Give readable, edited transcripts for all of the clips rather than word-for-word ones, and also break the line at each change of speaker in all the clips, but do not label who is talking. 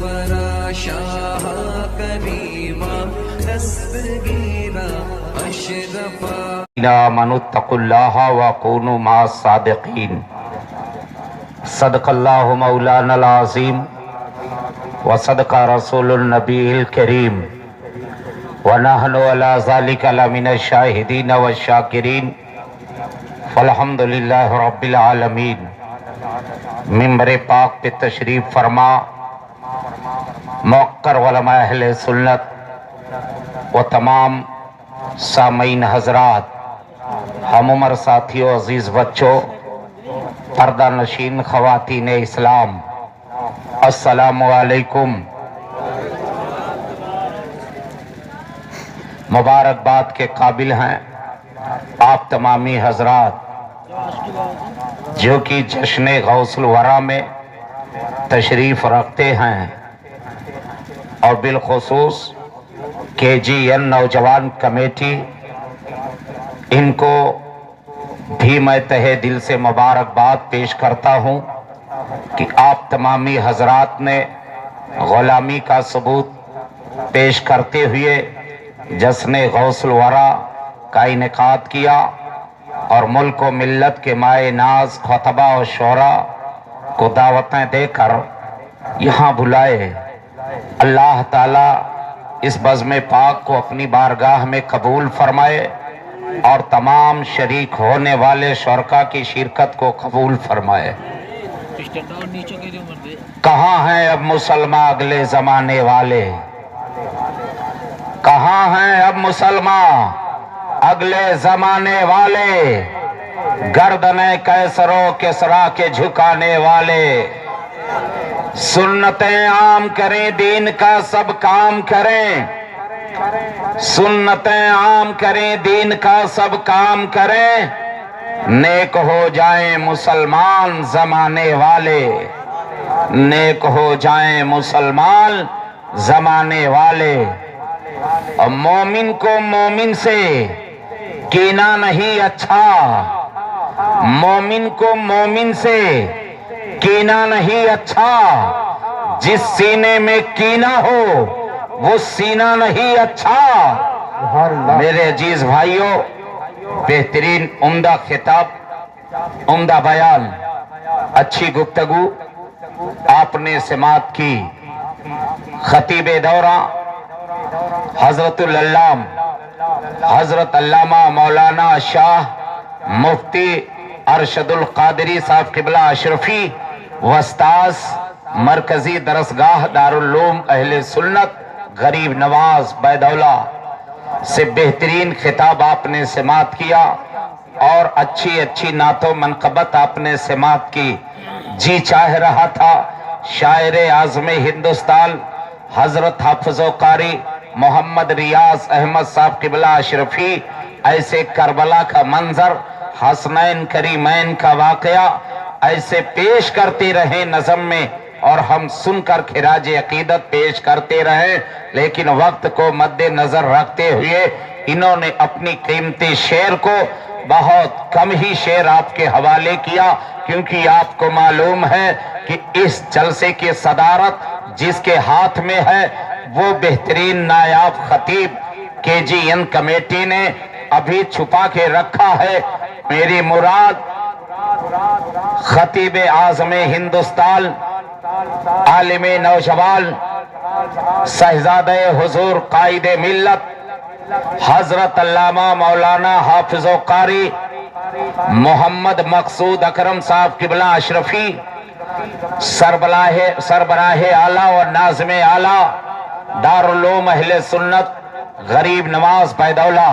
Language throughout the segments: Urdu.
ورا شاہ کریما دستگیرا اشرفا
آمنوا اتقوا اللہ وکونوا مع الصادقین صدق اللہ مولانا العظیم وصدق رسول النبی الکریم ونحن علی ذلک لمن الشاہدین والشاکرین فالحمد للہ رب العالمین۔ ممبر پاک پہ تشریف فرما موقر علماء اہل سنت و تمام سامعین حضرات، ہم عمر ساتھیوں، عزیز بچوں، پردہ نشین خواتین اسلام، السلام علیکم۔ مبارکباد کے قابل ہیں آپ تمامی حضرات جو کہ جشن غوث الورا میں تشریف رکھتے ہیں، اور بالخصوص KGN نوجوان کمیٹی، ان کو بھی میں تہہ دل سے مبارکباد پیش کرتا ہوں کہ آپ تمامی حضرات نے غلامی کا ثبوت پیش کرتے ہوئے جشن غوث الورا کا انعقاد کیا اور ملک و ملت کے مائع ناز خطبہ و شعراء کو دعوتیں دے کر یہاں بلائے۔ اللہ تعالی اس بزم پاک کو اپنی بارگاہ میں قبول فرمائے اور تمام شریک ہونے والے شرکا کی شرکت کو قبول فرمائے۔ کہاں ہیں اب مسلمان اگلے زمانے والے؟ کہاں ہیں اب مسلمان اگلے زمانے والے؟ گردنیں کیسر و کسرا کے جھکانے والے۔ سنتیں عام کریں، دین کا سب کام کریں، سنتیں عام کریں، دین کا سب کام کریں، نیک ہو جائیں مسلمان زمانے والے، نیک ہو جائیں مسلمان زمانے والے۔ اور مومن کو مومن سے کینہ نہیں اچھا، مومن کو مومن سے کینہ نہیں اچھا، جس سینے میں کینہ ہو وہ سینہ نہیں اچھا۔ میرے عزیز بھائیوں، بہترین عمدہ خطاب، عمدہ بیان، اچھی گفتگو آپ نے سماعت کی۔ خطیب دورہ حضرت العلامہ حضرت علامہ مولانا شاہ مفتی ارشد القادری صاحب قبلہ اشرفی وستاذ مرکزی درسگاہ دارالعلوم اہل سنت غریب نواز بیدولہ سے بہترین خطاب آپ نے سماعت کیا اور اچھی اچھی نعت و منقبت آپ نے سماعت کی۔ جی چاہ رہا تھا شاعر اعظم ہندوستان حضرت حافظ و قاری محمد ریاض احمد صاحب قبلہ اشرفی ایسے کربلا کا منظر، حسنین کریمین کا واقعہ ایسے پیش کرتے رہے نظم میں، اور ہم سن کر خراج عقیدت پیش کرتے رہے، لیکن وقت کو مد نظر رکھتے ہوئے انہوں نے اپنی قیمتی شعر کو بہت کم ہی شعر آپ کے حوالے کیا، کیونکہ آپ کو معلوم ہے کہ اس جلسے کی صدارت جس کے ہاتھ میں ہے وہ بہترین نایاب خطیب KGN کمیٹی نے ابھی چھپا کے رکھا ہے۔ میری مراد خطیب اعظم ہندوستان، عالم نوجوان، صاحبزادہ حضور قائد ملت حضرت علامہ مولانا حافظ و قاری محمد مقصود اکرم صاحب قبلہ اشرفی، سربراہ اعلیٰ و ناظم اعلیٰ دارالعلوم اہل سنت غریب نواز بیدولہ۔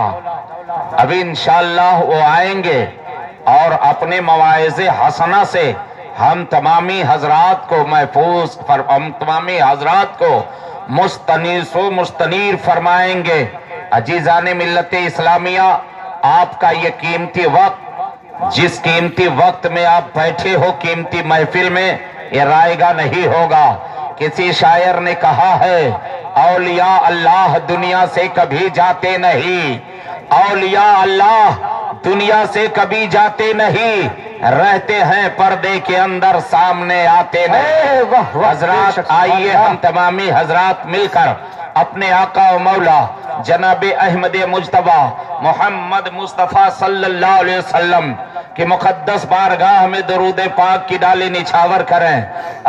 ابھی انشاءاللہ وہ آئیں گے اور اپنے مواعظ حسنہ سے ہم تمامی حضرات کو محفوظ ہم تمامی حضرات کو مستنیس و مستنیر فرمائیں گے۔ عزیزان ملت اسلامیہ، آپ کا یہ قیمتی وقت، جس قیمتی وقت میں آپ بیٹھے ہو قیمتی محفل میں، یہ رائے گا نہیں ہوگا۔ کسی شاعر نے کہا ہے اولیاء اللہ دنیا سے کبھی جاتے نہیں، اولیاء اللہ دنیا سے کبھی جاتے نہیں، رہتے ہیں پردے کے اندر سامنے آتے نہیں۔ حضرات آئیے ہم تمامی حضرات مل کر اپنے آقا و مولا جناب احمد مجتبی محمد مصطفیٰ صلی اللہ علیہ وسلم کہ مقدس بارگاہ میں درود پاک کی ڈالی نچھاور کریں۔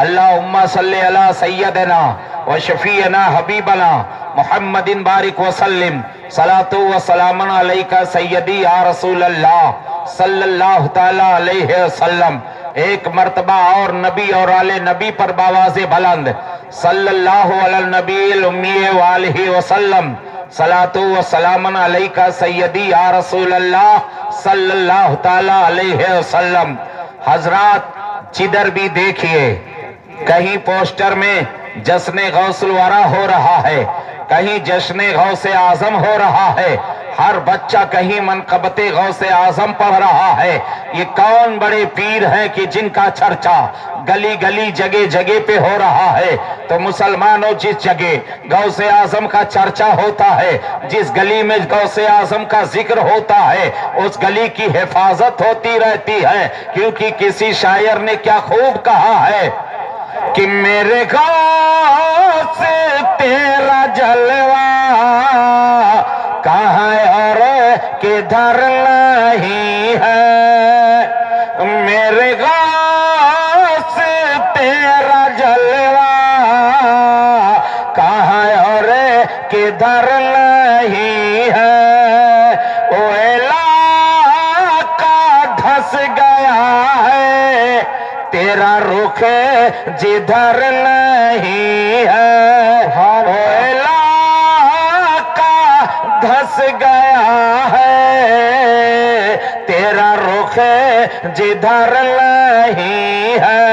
اللہم صلی علی سیدنا و شفیعنا حبیبنا محمد بارک وسلم صلاۃ و سلام علیکہ سیدی یا رسول اللہ صلی اللہ تعالی علیہ وسلم۔ ایک مرتبہ اور نبی اور آل نبی پر باواز بلند صلی اللہ علی النبی الامی وآلہ وسلم صلاۃ و سلام علیکہ سیدی یا رسول اللہ صلی اللہ تعالی علیہ وسلم۔ حضرات جدھر بھی دیکھیے کہیں پوسٹر میں جشن غوث الورا ہو رہا ہے، کہیں جشن غوث اعظم ہو رہا ہے، ہر بچہ کہیں منقبت غوث اعظم پڑھ رہا ہے۔ یہ کون بڑے پیر ہیں کہ جن کا چرچا گلی گلی جگہ جگہ پہ ہو رہا ہے؟ تو مسلمانوں جس جگہ غوث اعظم کا چرچا ہوتا ہے، جس گلی میں غوث اعظم کا ذکر ہوتا ہے، اس گلی کی حفاظت ہوتی رہتی ہے، کیونکہ کسی شاعر نے کیا خوب کہا ہے کہ میرے غوث تیرا جلوہ کہاں اور کدھر نہیں ہے، میرے غوث تیرا جلوہ کہاں اور کدھر نہیں ہے، او علاقہ دھس گیا ہے تیرا رخ جدھر نہیں ہے، او علاقہ دھس گیا ہے تیرا رخ جدھر نہیں ہے۔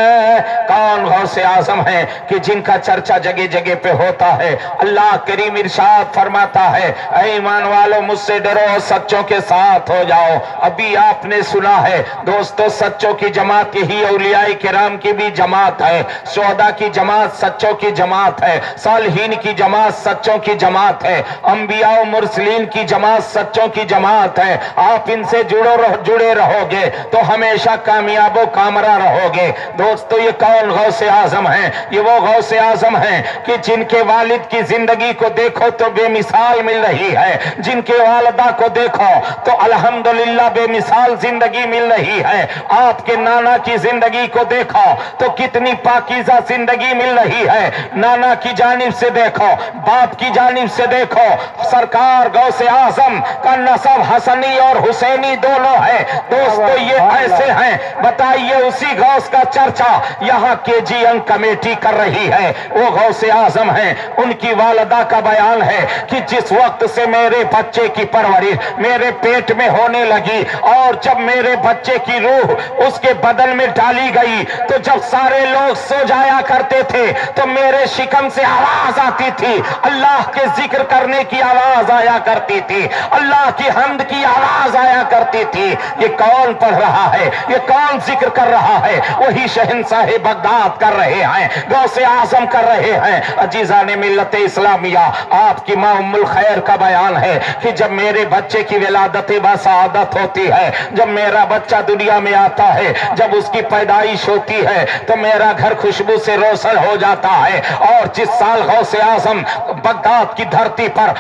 کون غوث اعظم ہے کہ جن کا چرچا جگہ جگہ پہ ہوتا ہے؟ اللہ کریم ارشاد فرماتا ہے اے ایمان والو مجھ سے ڈرو اور سچوں کے ساتھ ہو جاؤ۔ ابھی آپ نے سنا ہے دوستو، سچوں کی جماعت یہی اولیاء کرام کی بھی جماعت ہے، شہداء کی جماعت سچوں کی جماعت ہے، صالحین کی جماعت سچوں کی جماعت ہے، انبیاء و مرسلین کی جماعت سچوں کی جماعت ہے۔ آپ ان سے جڑے رہو گے تو ہمیشہ کامیاب و کامرہ رہو گے۔ دوستو یہ کون غوث اعظم ہیں؟ یہ وہ غوث اعظم ہیں کہ جن کے والد کی زندگی کو دیکھو تو بے مثال مل رہی ہے، جن کے والدہ کو دیکھو تو الحمدللہ بے مثال زندگی مل رہی ہے، آپ کے نانا کی زندگی کو دیکھو تو کتنی پاکیزہ زندگی مل رہی ہے، نانا کی جانب سے دیکھو، باپ کی جانب سے دیکھو، سرکار غوث اعظم کا نسب حسنی اور حسینی دونوں ہے۔ دوستو یہ ایسے ہیں، بتائیے اسی غوث کا چرچا یہاں کے جی این کمیٹی کر رہی ہے، وہ غوث اعظم ہیں۔ ان کی والدہ کا بیان ہے کہ جس وقت سے میرے بچے کی پرورش میرے پیٹ میں ہونے لگی اور جب میرے بچے کی روح اس کے بدن میں ڈالی گئی تو جب سارے لوگ سو جایا کرتے تھے تو میرے شکم سے آواز آتی تھی، اللہ کے ذکر کرنے کی آواز آیا کرتی تھی، اللہ کی حمد کی آواز آیا کرتی تھی۔ یہ کون پڑھ رہا ہے؟ یہ کون ذکر کر رہا ہے؟ وہی شہنشاہ بغداد کر رہے ہیں، غوث اعظم کر رہے ہیں۔ عزیزان ملت اسلامیہ، آپ کی ماں ام الخیر کا بیان ہے کہ جب میرے بچے کی ولادت بسعادت ہوتی ہے، جب میرا بچہ دنیا میں آتا ہے، جب اس کی پیدائش ہوتی ہے تو میرا گھر خوشبو سے روشن ہو جاتا ہے۔ اور جس سال غوث اعظم بغداد کی دھرتی پر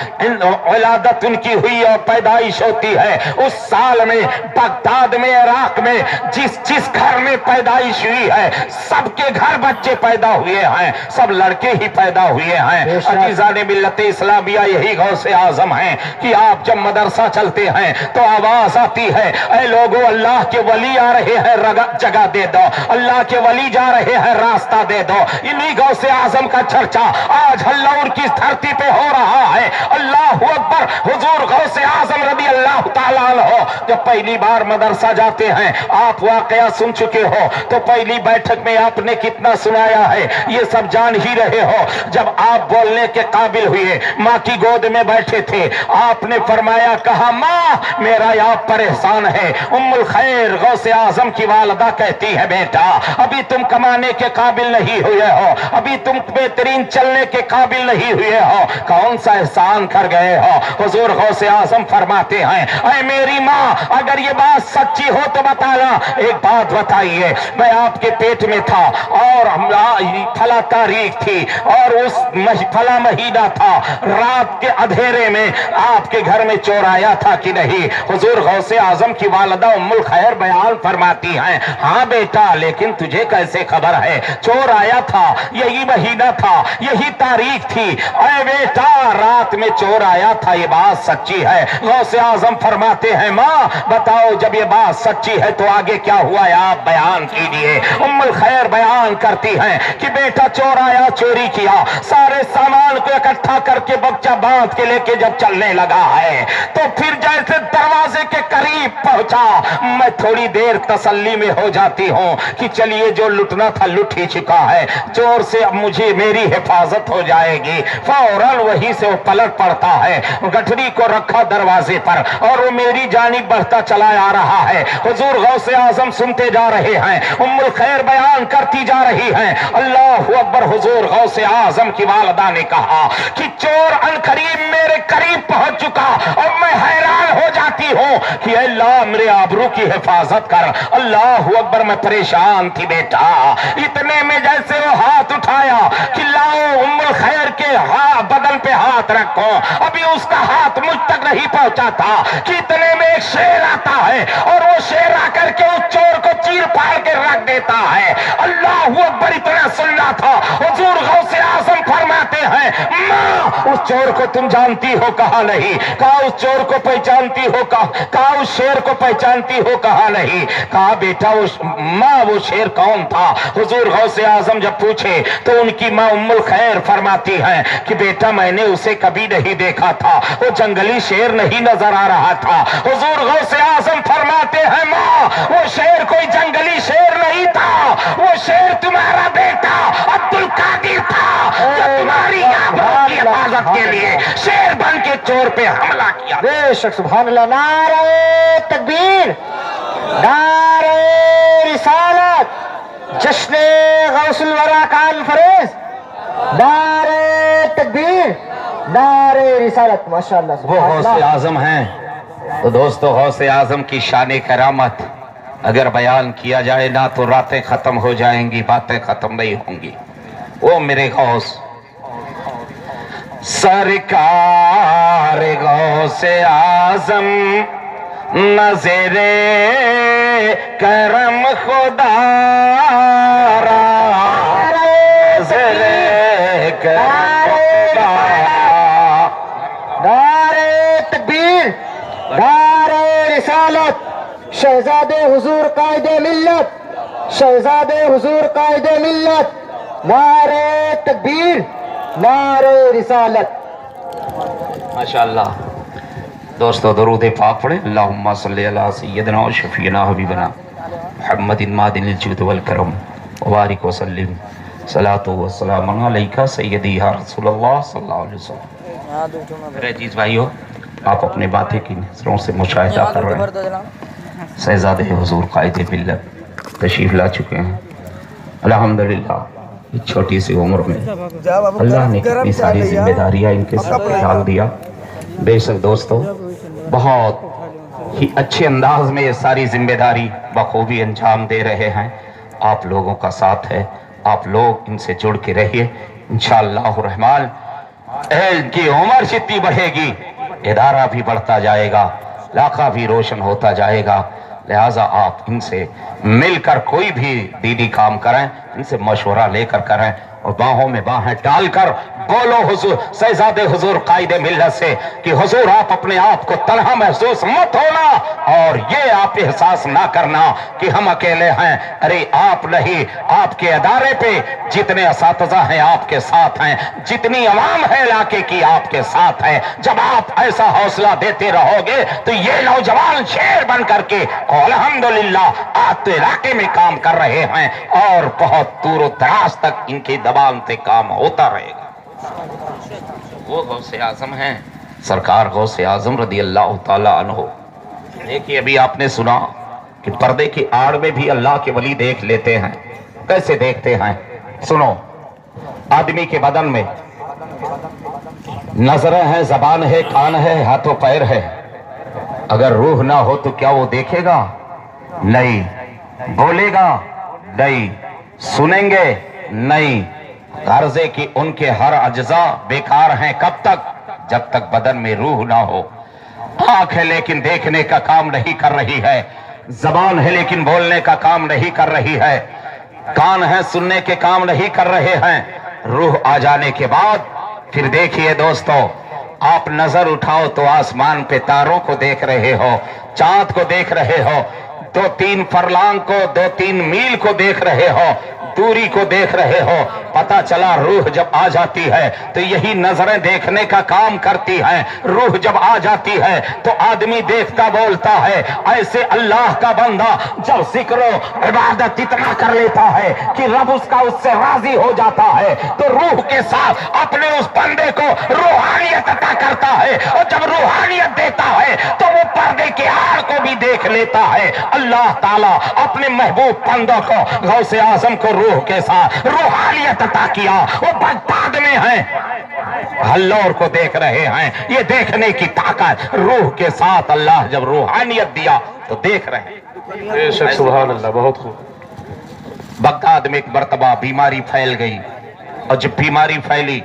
ولادت ان کی ہوئی اور پیدائش ہوتی ہے، اس سال میں بغداد میں عراق میں جس گھر میں پیدائش ہوئی ہے سب کے گھر بچے پیدا ہوئے ہیں، سب لڑکے ہی پیدا ہوئے ہیں۔ عزیزان ملت اسلامیہ یہی غوث اعظم ہیں کہ آپ جب مدرسہ چلتے ہیں تو آواز آتی ہے اے لوگو اللہ کے ولی آ رہے ہیں، جگہ دے دو، اللہ کے ولی جا رہے ہیں، راستہ دے دو۔ انہی غوث اعظم کا چرچا آج ہلور کی دھرتی پہ ہو رہا ہے۔ اللہ اکبر۔ حضور غوث اعظم رضی اللہ تعالیٰ عنہ جب پہلی بار مدرسہ جاتے ہیں، آپ واقعہ سن چکے ہو، تو پہلی بیٹھک میں آپ نے کتنا کتنا سنایا ہے یہ سب جان ہی رہے ہو. جب آپ بولنے کے قابل ہوئے ماں کی گود میں بیٹھے تھے آپ نے فرمایا کہا ماں میرا آپ پر احسان ہے. ام الخیر غوث اعظم کی والدہ کہتی ہے بیٹا ابھی تم کمانے کے قابل نہیں ہوئے ہو, ابھی تم بہترین چلنے کے قابل نہیں ہوئے ہو, کون سا احسان کر گئے ہو. حضور غوث اعظم فرماتے ہیں اے میری ماں اگر یہ بات سچی ہو تو بتانا. ایک بات بتائیے میں آپ کے پیٹ میں تھا اور فلا تاریخ تھی اور اس فلا مہینہ تھا, رات کے اندھیرے میں آپ کے گھر میں چور آیا تھا کہ نہیں؟ حضور غوث اعظم کی والدہ ام الخیر بیان فرماتی ہیں ہاں بیٹا لیکن تجھے کیسے خبر ہے؟ چور آیا تھا, یہی مہینہ تھا, یہی تاریخ تھی. اے بیٹا رات میں چور آیا تھا یہ بات سچی ہے. غوث اعظم فرماتے ہیں ماں بتاؤ جب یہ بات سچی ہے تو آگے کیا ہوا ہے آپ بیان کیجئے. ام الخیر بیان کرتی ہیں کہ بیٹا چور آیا, چوری کیا, سارے سامان کو اکٹھا کر کے بچہ باندھ کے لے کے جب چلنے لگا ہے تو پھر جیسے دروازے کے قریب پہنچا میں تھوڑی دیر تسلی میں ہو جاتی ہوں کہ چلیے جو لٹنا تھا لٹ ہی چکا ہے, چور سے اب مجھے میری حفاظت ہو جائے گی. فوراً وہیں سے وہ پلٹ پڑتا ہے, گٹھڑی کو رکھا دروازے پر اور وہ میری جانب بڑھتا چلا آ رہا ہے. حضور غوث اعظم سنتے جا رہے ہیں, ام الخیر بیان کرتی جا رہی ہیں اللہ اکبر. حضور غوث اعظم کی والدہ نے کہا کہ چور ان قریب میرے قریب پہنچ چکا اور میں حیران ہو جاتی ہوں کہ اللہ میرے آبرو کی حفاظت کر. اللہ اکبر میں پریشان تھی بیٹا. اتنے میں جیسے وہ ہاتھ اٹھایا کہ لاؤ ام الخیر کے بدن پہ ہاتھ رکھو, ابھی اس کا ہاتھ مجھ تک نہیں پہنچا تھا کہ اتنے میں ایک شیر آتا ہے اور وہ شیر آ کر کے اس چور کو چیر پھاڑ کے رکھ دیتا ہے. اللہ اکبر اتنا سننا تھا. حضور غوث اعظم فرماتے ہیں ماں اس چور کو تم جانتی ہو؟ کہا نہیں. کہا اس چور کو پہچانتی ہو؟ کہا اس شیر کو پہچانتی ہو؟ کہا نہیں. کہا بیٹا ماں وہ شیر کون تھا؟ حضور غوث اعظم جب پوچھے تو ان کی ماں ام الخیر فرماتی ہیں کہ بیٹا میں نے اسے کبھی نہیں دیکھا تھا, وہ جنگلی شیر نہیں نظر آ رہا تھا. حضور غوث اعظم فرماتے ہیں ماں وہ شیر کوئی جنگلی شیر نہیں تھا, وہ شیر تمہارا بیٹا عبد القادر تھا جو تمہاری آبرو کی حفاظت کے لیے شیر بن کے چور پہ حملہ کیا.
بے شک سبحان اللہ. نعرہ تکبیر, نعرہ رسالت, جشن غوث الورا کانفرنس, نعرہ تکبیر, نعرہ رسالت. ماشاءاللہ
وہ غوث اعظم ہیں. تو دوستو غوث اعظم کی شان کرامت اگر بیان کیا جائے نہ تو راتیں ختم ہو جائیں گی, باتیں ختم نہیں ہوں گی. وہ میرے غوث سرکار غوث اعظم نظر کرم خدا را, نظر کرم خدا.
نعرہ تکبیر, نعرہ رسالت, شہزادے حضور قائد ملت, شہزادے حضور قائد ملت. نعرہ تکبیر, نعرہ رسالت.
ماشاءاللہ. دوستو درود پاک پڑھیں. اللہم صلی علی سیدنا و شفیعنا حبیبنا محمد معدن الجود والکرم وبارک وسلم. صلاۃ و سلام علیکہ سیدی یا رسول اللہ صلی اللہ علیہ وسلم. میرے عزیز بھائیو آپ اپنے باتیں کی نظروں سے مشاہدہ کر رہے ہیں. شہزادے حضور قائد ملت تشریف لا چکے ہیں. الحمدللہ اس چھوٹی سی عمر میں اللہ نے کتنی ساری ذمہ داریاں ان کے سر پر ڈال دیا. بے شک دوستو بہت ہی اچھے انداز میں یہ ساری ذمہ داری بخوبی انجام دے رہے ہیں. آپ لوگوں کا ساتھ ہے, آپ لوگ ان سے جڑ کے رہیے. انشاءاللہ الرحمن ان کی عمر جتنی بڑھے گی ادارہ بھی بڑھتا جائے گا, علاقہ بھی روشن ہوتا جائے گا. لہٰذا آپ ان سے مل کر کوئی بھی دینی کام کریں, ان سے مشورہ لے کر کریں اور باہوں میں باہیں ڈال کر بولو حضور شہزادے حضور قائد ملت سے کہ حضور آپ اپنے آپ کو تنہا محسوس مت ہونا اور یہ آپ احساس نہ کرنا کہ ہم اکیلے ہیں. ارے آپ نہیں، آپ کے ادارے پہ جتنے اساتذہ ہیں آپ کے ساتھ ہیں، جتنی عوام ہے علاقے کی آپ کے ساتھ ہے. جب آپ ایسا حوصلہ دیتے رہو گے تو یہ نوجوان شیر بن کر کے الحمدللہ آج تو علاقے میں کام کر رہے ہیں اور بہت دور و دراز تک ان کی زبان سے کام ہوتا رہے گا. وہ غوث اعظم ہیں سرکار غوث اعظم رضی اللہ تعالی عنہ. دیکھیے ابھی آپ نے سنا کہ پردے کی آڑ میں بھی اللہ کے ولی دیکھ لیتے ہیں. کیسے دیکھتے ہیں؟ سنو، آدمی کے بدن میں نظریں ہیں، زبان ہے، کان ہے، ہاتھوں پیر ہے. اگر روح نہ ہو تو کیا وہ دیکھے گا؟ نہیں. بولے گا؟ نہیں. سنیں گے؟ نہیں. غرضے کی ان کے ہر اجزاء بیکار ہیں. کب تک؟ جب تک بدن میں روح نہ ہو. آنکھ ہے لیکن دیکھنے کا کام نہیں کر رہی ہے، زبان ہے لیکن بولنے کا کام نہیں کر رہی ہے، کان ہے سننے کے کام نہیں کر رہے ہیں. روح آ جانے کے بعد پھر دیکھیے دوستو، آپ نظر اٹھاؤ تو آسمان پہ تاروں کو دیکھ رہے ہو، چاند کو دیکھ رہے ہو، 2-3 فرلانگ کو، 2-3 میل کو دیکھ رہے ہو، دوری کو دیکھ رہے ہو. پتہ چلا روح جب آ جاتی ہے تو یہی نظریں دیکھنے کا کام کرتی ہیں. روح جب آ جاتی ہے تو آدمی دیکھتا بولتا ہے. ایسے اللہ کا بندہ جب ذکر و عبادت اتنا کر لیتا ہے کہ رب اس سے راضی ہو جاتا ہے تو روح کے ساتھ اپنے اس بندے کو روحانیت عطا کرتا ہے، اور جب روحانیت دیتا ہے تو وہ پردے کے آڑ کو بھی دیکھ لیتا ہے. اللہ تعالیٰ اپنے محبوب بندوں کو غوث اعظم کو روح کے ساتھ روحانیت عطا کیا. وہ بغداد میں ہیں، ہلور کو دیکھ رہے ہیں. یہ دیکھنے کی طاقت روح کے ساتھ اللہ جب روحانیت دیا تو دیکھ رہے ہیں.
بے شک سبحان اللہ، بہت خوب.
بغداد میں ایک مرتبہ بیماری پھیل گئی، اور جب بیماری پھیلی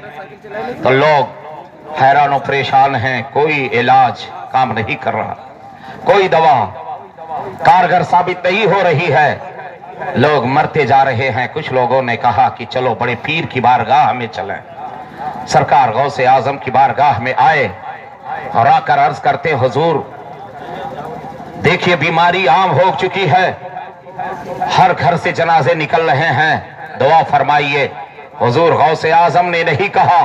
تو لوگ حیران و پریشان ہیں. کوئی علاج کام نہیں کر رہا، کوئی دوا کارگر ثابت نہیں ہو رہی ہے، لوگ مرتے جا رہے ہیں. کچھ لوگوں نے کہا کہ چلو بڑے پیر کی بارگاہ میں چلیں. سرکار غوث اعظم کی بارگاہ میں آئے اور آ کر عرض کرتے حضور دیکھیے بیماری عام ہو چکی ہے، ہر گھر سے جنازے نکل رہے ہیں، دعا فرمائیے. حضور غوث اعظم نے نہیں کہا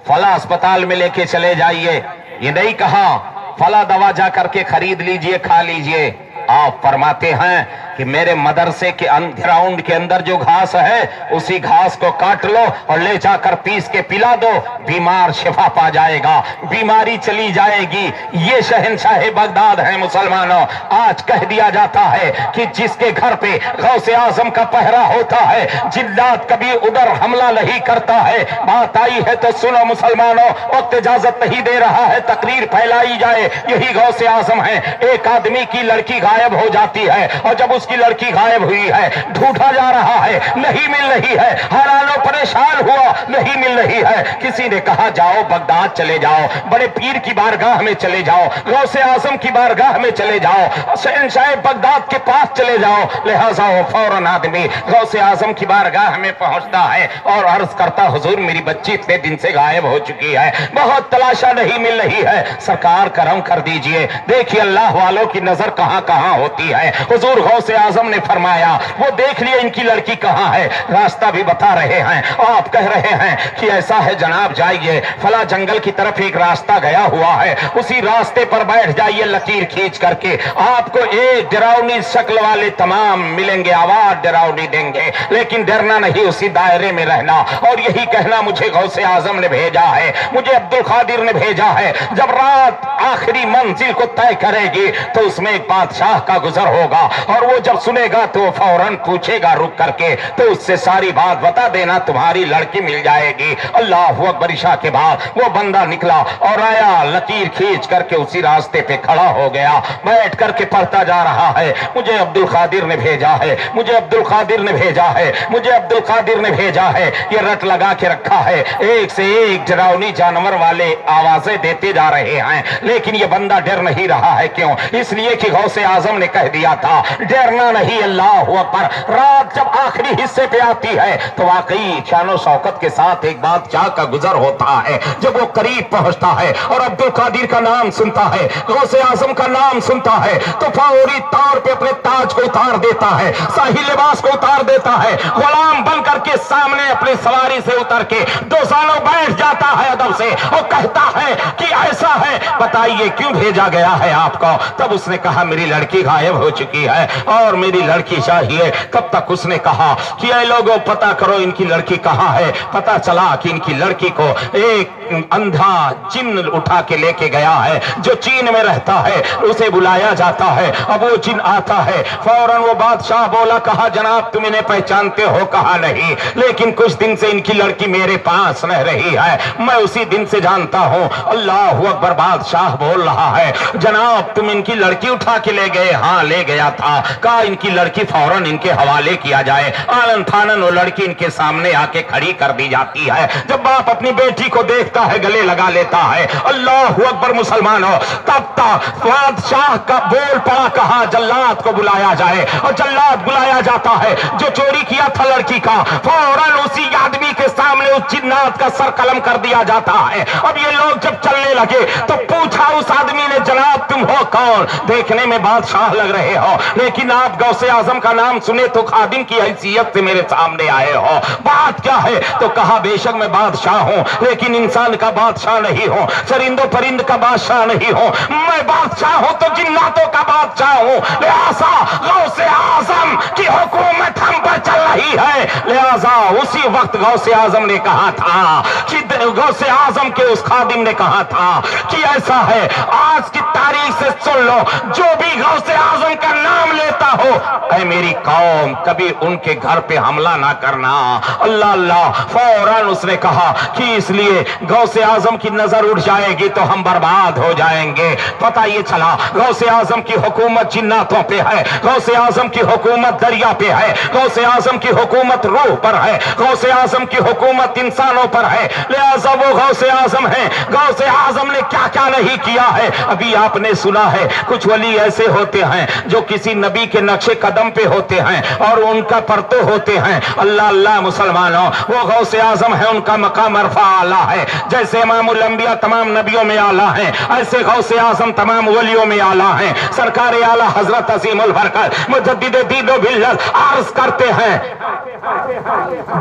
فلاں اسپتال میں لے کے چلے جائیے، یہ نہیں کہا فلاں دوا جا کر کے خرید لیجئے کھا لیجئے. آپ فرماتے ہیں کہ میرے مدرسے کے گراؤنڈ کے اندر جو گھاس ہے اسی گھاس کو کاٹ لو اور لے جا کر پیس کے پلا دو، بیمار شفا پا جائے گا، بیماری چلی جائے گی. یہ شہنشاہ بغداد ہیں مسلمانوں. آج کہہ دیا جاتا ہے کہ جس کے گھر پہ غوث اعظم کا پہرا ہوتا ہے جلات کبھی ادھر حملہ نہیں کرتا ہے. بات آئی ہے تو سنو مسلمانوں، وقت اجازت نہیں دے رہا ہے تقریر پھیلائی جائے. یہی غوث اعظم ہیں. ایک آدمی کی لڑکی غائب ہو جاتی ہے، اور جب اس کی لڑکی غائب ہوئی ہے ڈھونڈا جا رہا ہے، نہیں مل رہی ہے، حیران و پریشان ہوا، نہیں مل رہی ہے. کسی نے کہا جاؤ بغداد چلے جاؤ، بڑے پیر کی بارگاہ میں چلے جاؤ، غوث اعظم کی بارگاہ میں چلے جاؤ، شہنشاہ بغداد کے پاس چلے جاؤ. لہذا وہ فوراً آدمی غوث اعظم کی بارگاہ میں پہنچتا ہے اور عرض کرتا حضور میری بچی اتنے دن سے غائب ہو چکی ہے، بہت تلاشا نہیں مل رہی ہے، سرکار کرم کر دیجئے. دیکھیے اللہ والوں کی نظر کہاں کہاں ہوتی ہے. حضور غوث اعظم نے فرمایا وہ دیکھ لیے ان کی لڑکی کہاں ہے، راستہ بھی بتا رہے ہیں. آپ کہہ رہے ہیں کہ ایسا ہے جناب جائیے فلاں جنگل کی طرف ایک راستہ گیا ہوا ہے، اسی راستے پر بیٹھ جائیے لکیر کھینچ کر کے. آپ کو ایک ڈراؤنی شکل والے تمام ملیں گے، آواز ڈراؤنی دیں گے، لیکن ڈرنا نہیں، اسی دائرے میں رہنا. اور یہی کہنا مجھے غوث اعظم نے بھیجا ہے، مجھے عبد القادر نے بھیجا ہے. جب رات آخری منزل کو طے کرے گی تو اس میں ایک بادشاہ کا گزر ہوگا، اور وہ جب سنے گا تو فوراً پوچھے گا رک کر کے، تو اس سے ساری بات بتا دینا تمہاری لڑکی مل جائے گی. اللہ اکبر. عشاء کے بعد وہ بندہ نکلا اور آیا، لکیر کھینچ کر کے اسی راستے پہ کھڑا ہو گیا، بیٹھ کر کے پڑھتا جا رہا ہے مجھے عبد القادر نے بھیجا ہے، مجھے عبد القادر نے بھیجا ہے، مجھے عبد القادر نے بھیجا ہے. یہ رٹ لگا کے رکھا ہے، ایک سے ایک ڈراؤنی جانور والے آوازیں دیتے جا رہے ہیں، لیکن یہ بندہ ڈر نہیں رہا ہے. کیوں؟ اس لیے کہ غوث اعظم نے کہہ دیا تھا ڈر کرنا نہیں. اللہ اکبر. رات جب آخری حصے پہ آتی ہے تو واقعی شان و شوکت کے ساتھ ایک بادشاہ کا گزر ہوتا ہے. جب وہ قریب پہنچتا ہے اور عبد القادر کا نام سنتا ہے, غوث اعظم کا نام سنتا ہے, تو فوری طور پہ اپنے تاج کو اتار دیتا ہے, شاہی لباس کو اتار دیتا ہے, غلام بن کر کے سامنے اپنی سواری سے اتر کے دو سالوں بیٹھ جاتا ہے ادب سے اور کہتا ہے کہ ایسا ہے, بتائیے کیوں بھیجا گیا ہے آپ کو. تب اس نے کہا میری لڑکی غائب ہو چکی ہے اور میری لڑکی چاہیے. تب تک اس نے کہا کہ اے لوگوں پتہ کرو ان کی لڑکی کہاں ہے. پتہ چلا کہ ان کی لڑکی کو ایک اندھا جن اٹھا کے لے کے گیا ہے جو چین میں رہتا ہے, اسے بلایا جاتا ہے. اب وہ جن آتا ہے, فوراً وہ بادشاہ بولا, کہا جناب تم انہیں پہچانتے ہو؟ کہا نہیں, لیکن کچھ دن سے ان کی لڑکی میرے پاس رہ رہی ہے, میں اسی دن سے جانتا ہوں. اللہ اکبر. بادشاہ بول رہا ہے جناب تم ان کی لڑکی اٹھا کے لے گئے؟ ہاں لے گیا تھا. کہا ان کی لڑکی فوراً ان کے حوالے کیا جائے. آنن فانن وہ لڑکی ان کے سامنے آ کے کھڑی کر دی جاتی ہے. جب باپ اپنی بیٹی کو دیکھتا ہے گلے لگا لیتا ہے. اللہ اکبر مسلمانوں. تب تک بادشاہ کا بول پڑا, کہا جلاد کو بلایا جائے. اور جلاد بلایا جاتا ہے جو چوری کیا تھا لڑکی کا, فوراً اسی آدمی کے سامنے اس جنات کا سر قلم کر دیا جاتا ہے. اب یہ لوگ جب چلنے لگے تو پوچھا اس آدمی نے جناب تم ہو کون؟ دیکھنے میں بادشاہ لگ رہے ہو لیکن آپ غوث اعظم کا نام سنے تو خادم کی حیثیت سے میرے سامنے آئے ہو, بات کیا ہے؟ تو کہا بے شک میں بادشاہ ہوں لیکن انسان کا بادشاہ نہیں ہوں, چرند و پرند کا بادشاہ نہیں ہوں, میں بادشاہ ہوں تو جناتوں کا بادشاہ ہوں. لہذا غوث اعظم کی حکومت ہم پر چل رہی ہے. لہذا اسی وقت غوث اعظم نے کہا تھا کہ غوث اعظم کے اس خادم نے کہا تھا کہ ایسا ہے آج کی تاریخ سے سن لو, جو بھی غوث اعظم کا نام لیتا ہو اے میری قوم کبھی ان کے گھر پہ حملہ نہ کرنا. اللہ اللہ. فوراً اس نے کہا کہ اس لیے غوث اعظم کی نظر اٹھ جائے گی تو ہم برباد ہو جائیں گے. پتہ یہ چلا غوث اعظم کی حکومت جناتوں پہ ہے, غوث اعظم کی حکومت دریا پہ ہے, غوث اعظم کی حکومت روح پر ہے, غوث اعظم کی حکومت انسانوں پر ہے. لہذا وہ غوث اعظم ہے. غوث اعظم نے کیا کیا نہیں کیا ہے. ابھی آپ نے سنا ہے کچھ ولی ایسے ہوتے ہیں جو کسی نبی کے نقش قدم پہ ہوتے ہیں اور ان کا پرتو ہوتے ہیں. اللہ اللہ مسلمانوں, وہ غوث اعظم ہے, ان کا مقام عرفہ اعلیٰ ہے. جیسے امام الانبیاء تمام نبیوں میں اعلیٰ ہیں ایسے غوث اعظم تمام ولیوں میں اعلیٰ ہیں. سرکار اعلیٰ حضرت عظیم البرکت مجدد دین و ملت عرض کرتے ہیں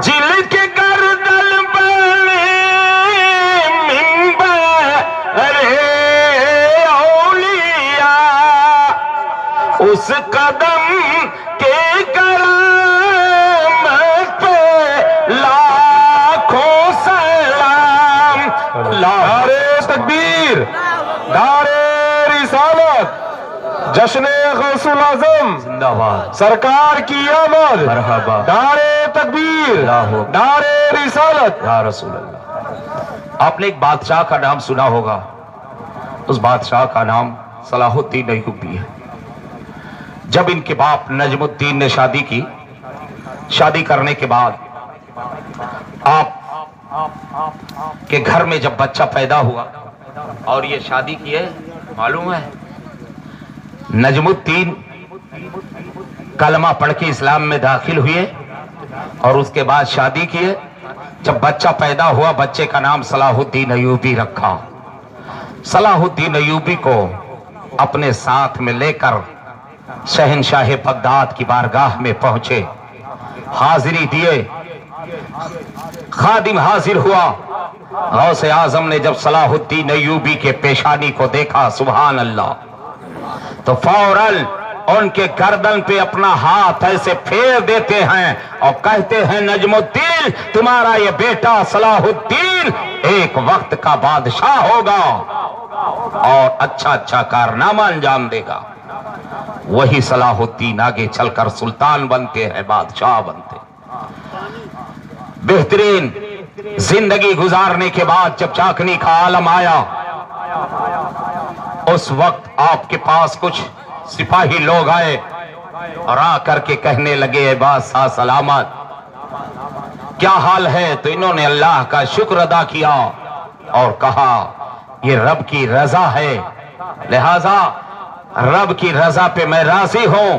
جل کے گردن بنے منبر اولیاء اس قدم کے کرم پہ لاکھوں سلام.
نعرے تکبیر, نعرے رسالت, جشن غوث الاعظم
زندہ باد,
سرکار کی آمد,
مرحبا,
نعرے تکبیر, نعرے رسالت.
یا رسول اللہ. آپ نے ایک بادشاہ کا نام سنا ہوگا, اس بادشاہ کا نام صلاح الدین ایوبی ہے. جب ان کے باپ نجم الدین نے شادی کی, شادی کرنے کے بعد آپ کے گھر میں جب بچہ پیدا ہوا اور یہ شادی کی ہے, معلوم ہے نجم الدین کلمہ پڑھ کے اسلام میں داخل ہوئے اور اس کے بعد شادی کیے. جب بچہ پیدا ہوا بچے کا نام صلاح الدین ایوبی رکھا. صلاح الدین ایوبی کو اپنے ساتھ میں لے کر شہنشاہ بغداد کی بارگاہ میں پہنچے, حاضری دیے, خادم حاضر ہوا. غوث اعظم نے جب صلاح الدین ایوبی کے پیشانی کو دیکھا سبحان اللہ تو فوراً ان کے گردن پہ اپنا ہاتھ ایسے پھیر دیتے ہیں اور کہتے ہیں نجم الدین تمہارا یہ بیٹا صلاح الدین ایک وقت کا بادشاہ ہوگا اور اچھا اچھا کارنامہ انجام دے گا. وہی صلاح الدین آگے چل کر سلطان بنتے ہیں, بادشاہ بنتے. بہترین زندگی گزارنے کے بعد جب چاکنی کا عالم آیا اس وقت آپ کے پاس کچھ سپاہی لوگ آئے اور آ کر کے کہنے لگے اے بادشاہ سلامت, کیا حال ہے؟ تو انہوں نے اللہ کا شکر ادا کیا اور کہا یہ رب کی رضا ہے, لہذا رب کی رضا پہ میں راضی ہوں.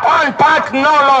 5-5, 9-9,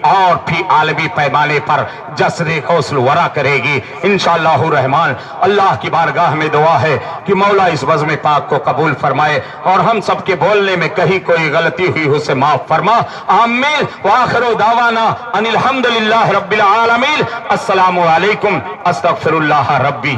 اور بھی عالمی پیمانے پر جسر غوث الورا کرے گی انشاءاللہ الرحمن۔ اللہ کی بارگاہ میں دعا ہے کہ مولا اس بزم پاک کو قبول فرمائے اور ہم سب کے بولنے میں کہیں کوئی غلطی ہوئی اسے معاف فرما، آمین۔ وآخر دعوانا ان الحمدللہ رب العالمین۔ السلام علیکم، استغفر اللہ ربی۔